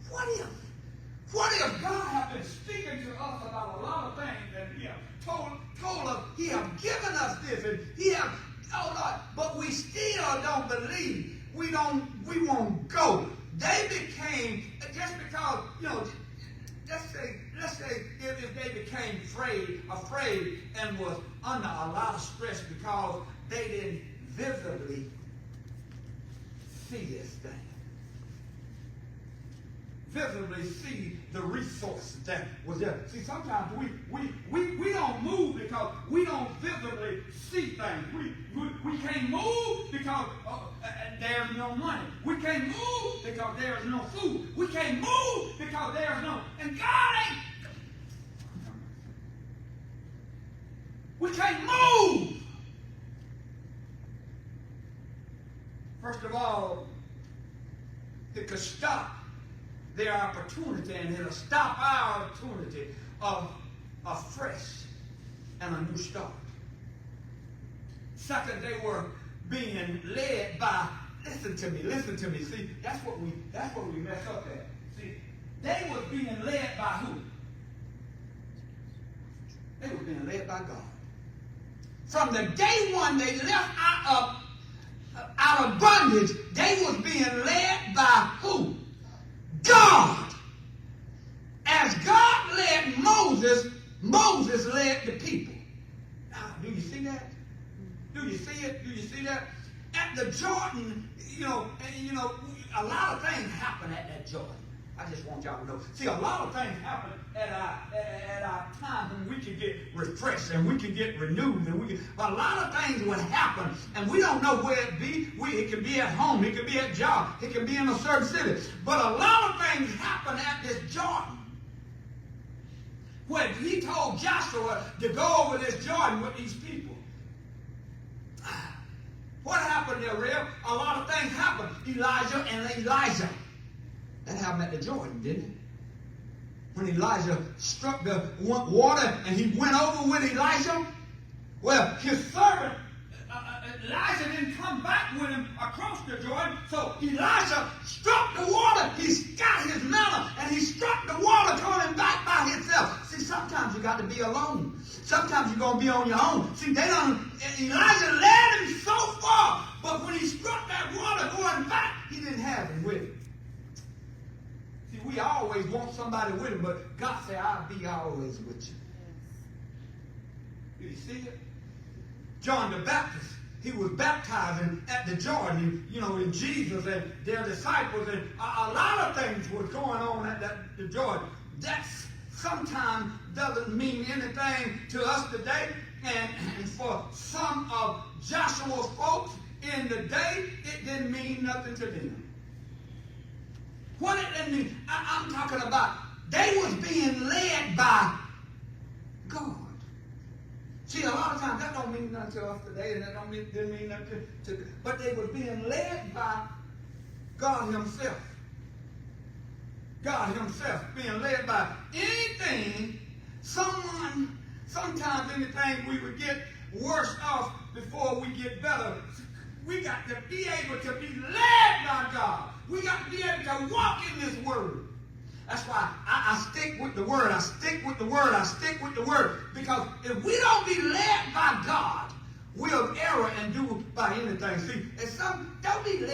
What if God had been speaking to us about a lot of things and He have told us, He have given us this, and He have, oh Lord, but we still don't believe. We won't go. They became, just because, let's say if they became afraid and was under a lot of stress because they didn't visibly see this thing. Visibly see the resources that was there. See, sometimes we don't move because we don't visibly see things. We can't move because there's no money. We can't move because there's no food. We can't move because there's no, and God ain't. We can't move. First of all, it could stop their opportunity, and it'll stop our opportunity of a fresh and a new start. Second, they were being led by, listen to me. See, that's what we mess up at. See, they were being led by who? They were being led by God. From the day one they left out of bondage, they was being led by who? God. As God led Moses, Moses led the people. Now, do you see that? Do you see it? Do you see that? At the Jordan, a lot of things happen at that Jordan. I just want y'all to know. See, a lot of things happen at our time when we can get refreshed and we can get renewed, and a lot of things would happen, and we don't know where it be. It can be at home, it can be at job, it can be in a certain city. But a lot of things happen at this Jordan. When He told Joshua to go over this Jordan with these people. What happened there, Rev? A lot of things happened. Elijah and Elijah. That happened at the Jordan, didn't it? When Elijah struck the water and he went over with Elijah, well, his servant Elijah didn't come back with him across the Jordan, so Elijah struck the water. He got his mantle and he struck the water, coming back by himself. See, sometimes you got to be alone. Sometimes you're going to be on your own. See, Elijah led him so far, but when he struck that water going back, he didn't have him with him. See, we always want somebody with him, but God said, I'll be always with you. Do you see it? John the Baptist, he was baptizing at the Jordan, in Jesus and their disciples, and a lot of things was going on at the Jordan. That sometimes doesn't mean anything to us today, and for some of Joshua's folks in the day, it didn't mean nothing to them. What it didn't mean, I'm talking about, they was being led by God. See, a lot of times that don't mean nothing to us today, and that didn't mean nothing to, but they were being led by God Himself. God Himself being led by anything, sometimes anything we would get worse off before we get better. We got to be able to be led by God. We got to be able to walk in this word. That's why I stick with the word. I stick with the word. I stick with the word. Because if we don't be led by God, we'll err and do by anything. See, don't be led